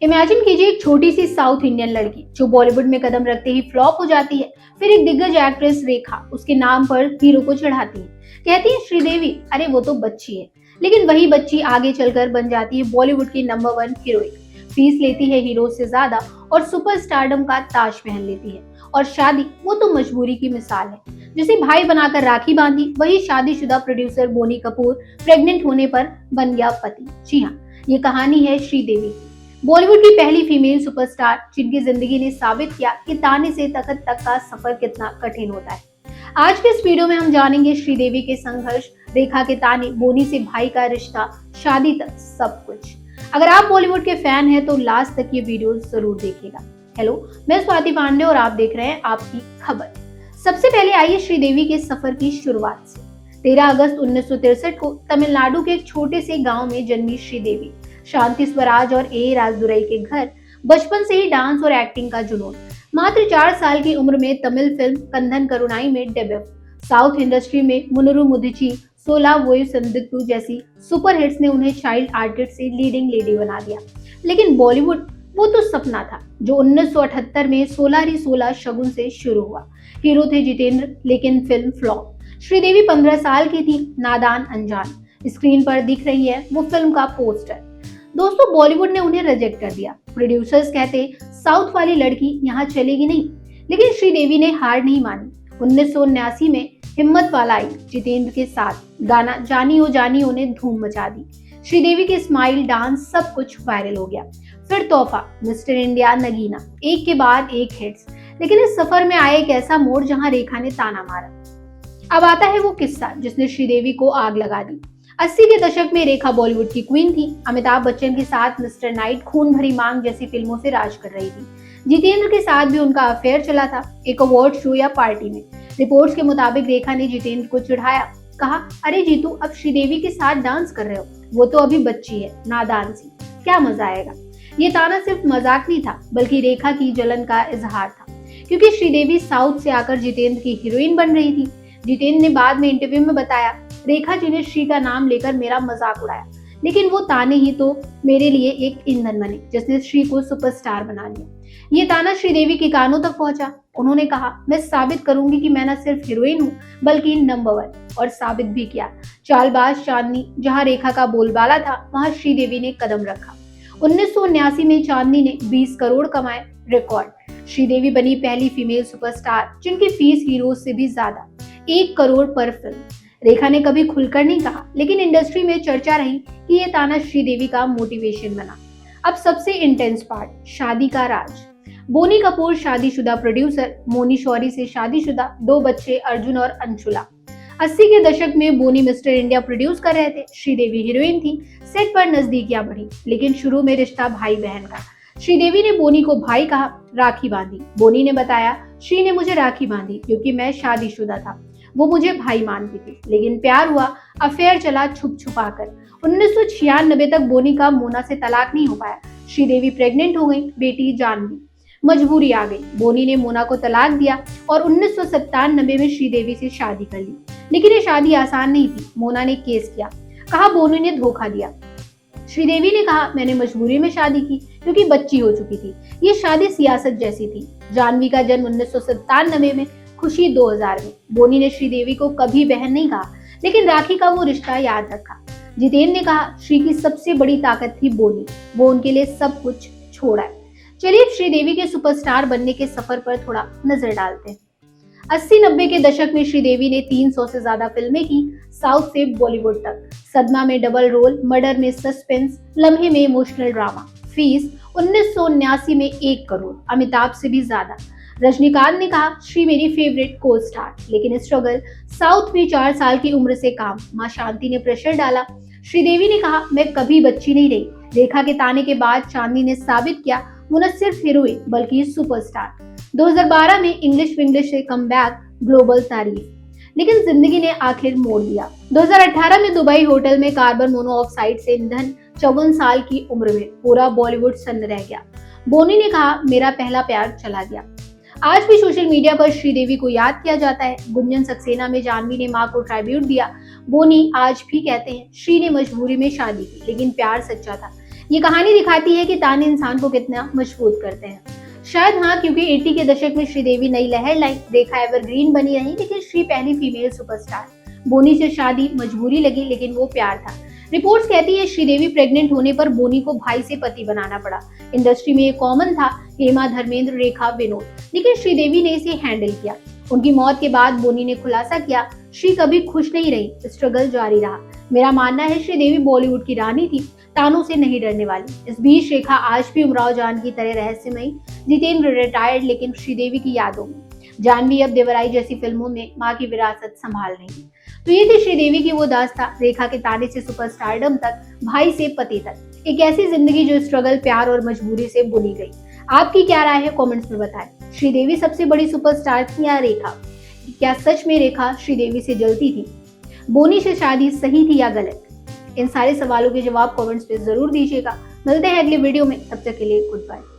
Imagine कीजिए एक छोटी सी साउथ इंडियन लड़की जो बॉलीवुड में कदम रखते ही फ्लॉप हो जाती है। फिर एक दिग्गज एक्ट्रेस रेखा उसके नाम पर हीरो को चढ़ाती है। कहती है श्रीदेवी, अरे वो तो बच्ची है। लेकिन वही बच्ची आगे चलकर बन जाती है बॉलीवुड की नंबर 1 हीरोइन। फीस लेती है हीरो से ज्यादा और सुपरस्टारडम का ताज पहन लेती है। और शादी, वो तो मजबूरी की मिसाल है। जिसे भाई बनाकर राखी बांधी, वही शादीशुदा प्रोड्यूसर बोनी कपूर प्रेग्नेंट होने पर बन गया पति। जी हाँ, ये कहानी है श्रीदेवी की, बॉलीवुड की पहली फीमेल सुपरस्टार जिनकी जिंदगी ने साबित किया कि ताने से तखत तक का सफर कितना कठिन होता है। आज के इस वीडियो में हम जानेंगे श्रीदेवी के संघर्ष, रेखा के ताने, बोनी से भाई का रिश्ता, शादी तक सब कुछ। अगर आप बॉलीवुड के फैन हैं तो लास्ट तक ये वीडियो जरूर देखिएगा। हेलो, मैं स्वाति पांडे और आप देख रहे हैं आपकी खबर। सबसे पहले आइए श्रीदेवी के सफर की शुरुआत से। 13 अगस्त 1963 को तमिलनाडु के एक छोटे से गांव में जन्मी श्रीदेवी। शांति स्वराज और ए राजदुरई के घर, बचपन से ही डांस और एक्टिंग का जुनून। मात्र 4 साल की उम्र में तमिल फिल्म कंधन करुणाई में डेब्यू। साउथ इंडस्ट्री में मुनुरु मुदिची, सोला वोयु संदिग्धु जैसी सुपर हिट्स ने उन्हें चाइल्ड आर्टिस्ट से लीडिंग लेडी बना दिया। लेकिन बॉलीवुड, वो तो सपना था जो 1978 में 16 री 16 शगुन से शुरू हुआ। हीरो थे जितेंद्र, लेकिन फिल्म फ्लॉप। श्रीदेवी 15 साल की थी, नादान अनजान। स्क्रीन पर दिख रही है वो फिल्म का पोस्टर। दोस्तों, बॉलीवुड ने उन्हें रिजेक्ट कर दिया। प्रोड्यूसर्स कहते साउथ वाली लड़की यहाँ चलेगी नहीं। लेकिन श्रीदेवी ने हार नहीं मानी। 1979 में हिम्मत वाला आई जितेंद्र के साथ। गाना जानी ओ ने धूम मचा दी। श्रीदेवी के स्माइल, डांस, सब कुछ वायरल हो गया। फिर तोहफा, मिस्टर इंडिया, नगीना, एक के बाद एक हिट्स। लेकिन इस सफर में आया एक ऐसा मोड़ जहां रेखा ने ताना मारा। अब आता है वो किस्सा जिसने श्रीदेवी को आग लगा दी। 80 के दशक में रेखा बॉलीवुड की क्वीन थी। अमिताभ बच्चन के साथ मिस्टर नाइट, खून भरी मांग जैसी फिल्मों से राज कर रही थी। जितेंद्र के साथ भी उनका अफेयर चला था, एक अवार्ड शो या पार्टी में। रिपोर्ट्स के मुताबिक रेखा ने जितेंद्र को चिढ़ाया, कहा, अरे जीतू, अब श्रीदेवी के साथ डांस कर रहे हो, वो तो अभी बच्ची है, नादान सी, क्या मजा आएगा। ये ताना सिर्फ मजाक नहीं था, बल्कि रेखा की जलन का इजहार था। क्योंकि श्रीदेवी साउथ से आकर जितेंद्र की हीरोइन बन रही थी। जितेंद्र ने बाद में इंटरव्यू में बताया, रेखा जी ने श्री का नाम लेकर मेरा मजाक उड़ाया, लेकिन वो ताने ही तो मेरे लिए एक ईंधन बने जिसने श्री को सुपरस्टार बना लिया। ये ताना श्रीदेवी के कानों तक पहुंचा। उन्होंने कहा, मैं साबित करूंगी कि मैं न सिर्फ हीरोइन हूँ बल्कि नंबर 1, और साबित भी किया। चालबाज चांदनी, जहां रेखा का बोलबाला था, वहां श्रीदेवी ने कदम रखा। 1979 में चांदनी ने 20 करोड़ कमाए, रिकॉर्ड। श्रीदेवी बनी पहली फीमेल सुपरस्टार जिनकी फीस हीरो से भी ज्यादा, 1 करोड़ पर फिल्म। रेखा ने कभी खुलकर नहीं कहा, लेकिन इंडस्ट्री में चर्चा रही कि ये ताना श्रीदेवी का मोटिवेशन बना। अब सबसे इंटेंस पार्ट, शादी का राज। बोनी कपूर शादीशुदा प्रोड्यूसर, मोनी शौरी से शादीशुदा, 2 बच्चे, अर्जुन और अंशुला। 80 के दशक में बोनी मिस्टर इंडिया प्रोड्यूस कर रहे थे। श्रीदेवी हीरोइन थी। सेट पर नजदीकियां बढ़ी, लेकिन शुरू में रिश्ता भाई बहन का। श्रीदेवी ने बोनी को भाई कहा, राखी बांधी। बोनी ने बताया, श्री ने मुझे राखी बांधी क्योंकि मैं शादीशुदा था, वो मुझे भाई मानती थी। लेकिन प्यार हुआ, अफेयर चला छुप छुपा कर। 1996 तक बोनी का मोना से तलाक नहीं हो पाया। श्रीदेवी प्रेग्नेंट हो गई, बेटी जानवी। मजबूरी आ गई, बोनी ने मोना को तलाक दिया और 1997 में श्रीदेवी से शादी कर ली। लेकिन ये शादी आसान नहीं थी। मोना ने केस किया, कहा बोनी ने धोखा दिया। श्रीदेवी ने कहा, मैंने मजबूरी में शादी की क्योंकि बच्ची हो चुकी थी। ये शादी सियासत जैसी थी। जानवी का जन्म 1997 में, खुशी 2000 में। बोनी ने श्रीदेवी को कभी बहन नहीं कहा, लेकिन राखी का वो रिश्ता याद रखा। जितेंद्र ने कहा, श्री की सबसे बड़ी ताकत थी बोनी, वो उनके लिए सब कुछ छोड़ा है। चलिए श्रीदेवी के सुपरस्टार बनने के सफर पर थोड़ा नजर डालते हैं। 80-90 के दशक में श्रीदेवी ने 300 से ज्यादा फिल्में की, साउथ से बॉलीवुड तक। सदमा में डबल रोल, मर्डर में सस्पेंस, लम्हे में इमोशनल ड्रामा। फीस 1979 में 1 करोड़, अमिताभ से भी ज्यादा। रजनीकांत ने कहा, श्री मेरी फेवरेट को स्टार। लेकिन स्ट्रगल, साउथ में 4 साल की उम्र से काम। मां शांति ने प्रेशर डाला। श्रीदेवी ने कहा, मैं कभी बच्ची नहीं रही। रेखा के ताने के बाद चांदनी ने साबित किया वो न सिर्फ हीरोइन बल्कि सुपरस्टार। 2012 में इंग्लिश विंग्लिश से कमबैक, ग्लोबल तारीफ। लेकिन जिंदगी ने आखिर मोड़ दिया। 2018 में दुबई होटल में कार्बन मोनोऑक्साइड से ईंधन, 54 साल की उम्र में। पूरा बॉलीवुड सन्न रह गया। बोनी ने कहा, मेरा पहला प्यार चला गया। आज भी सोशल मीडिया पर श्रीदेवी को याद किया जाता है। गुंजन सक्सेना में जानवी ने मां को ट्राइब्यूट दिया। बोनी आज भी कहते हैं, श्री ने मजबूरी में शादी की, लेकिन प्यार सच्चा था। ये कहानी दिखाती है कि ताने इंसान को कितना मजबूत करते हैं। शायद हाँ, क्योंकि 80 के दशक में श्रीदेवी नई लहर लाई, रेखा एवरग्रीन बनी रही, लेकिन श्री पहली फीमेल सुपरस्टार। बोनी से शादी मजबूरी लगी, लेकिन वो प्यार था। रिपोर्ट्स कहती है श्रीदेवी प्रेग्नेंट होने पर बोनी को भाई से पति बनाना पड़ा। इंडस्ट्री में ये कॉमन था, हेमा, धर्मेंद्र, रेखा, विनोद, लेकिन श्रीदेवी ने इसे हैंडल किया। उनकी मौत के बाद बोनी ने खुलासा किया, श्री कभी खुश नहीं रही, स्ट्रगल जारी रहा। मेरा मानना है श्रीदेवी बॉलीवुड की रानी थी, तानों से नहीं डरने वाली। इस बीच रेखा आज भी उमराव जान की तरह रहस्यमयी, जितेंद्र रिटायर्ड लेकिन श्रीदेवी की यादों में, जानवी अब देवराई जैसी फिल्मों में मां की विरासत संभाल रही है। तो ये थी श्रीदेवी की वो दास्तां, रेखा के ताने से सुपरस्टारडम तक, भाई से पति तक। एक ऐसी जिंदगी जो स्ट्रगल, प्यार और मजबूरी से बुनी गई। आपकी क्या राय है, कमेंट्स में बताएं। श्रीदेवी सबसे बड़ी सुपरस्टार थी या रेखा? क्या सच में रेखा श्रीदेवी से जलती थी? बोनी से शादी सही थी या गलत? इन सारे सवालों के जवाब कमेंट्स पे जरूर दीजिएगा। मिलते हैं अगले वीडियो में, तब तक के लिए गुड बाय।